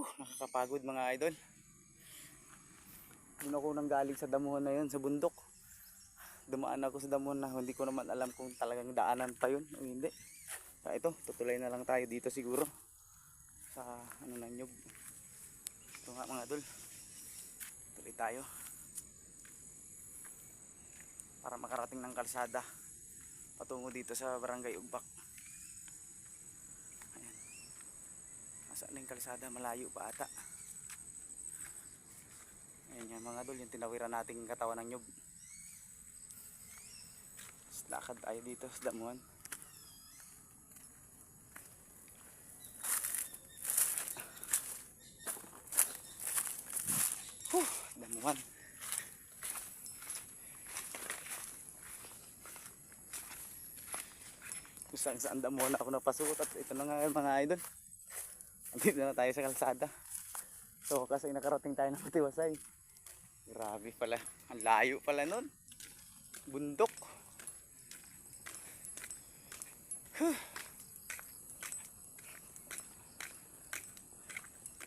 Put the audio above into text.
Nakakapagod mga idol. Doon ako nang galing sa damuhan na yun, sa bundok. Dumaan ako sa damuhan na hindi ko naman alam kung talagang daanan pa yun o hindi. Kaya ito, tutulay na lang tayo dito siguro. Sa ano na nyug. Ito nga mga idol. Tuloy tayo. Para makarating ng kalsada. Patungo dito sa Barangay Ugbak. Ayan. Nasaan na yung kalsada? Malayo pa ata. Ayan yan mga idol, yung tinawiran nating katawan ng nyug. Lakad tayo dito sa damuhan. Damuhan. Kung saan damuhan ako napasuot at ito na nga mga idol. Andito na tayo sa kalsada. So kasi nakarating tayo ng Matiwasay. Grabe pala. Ang layo pala nun. Bundok.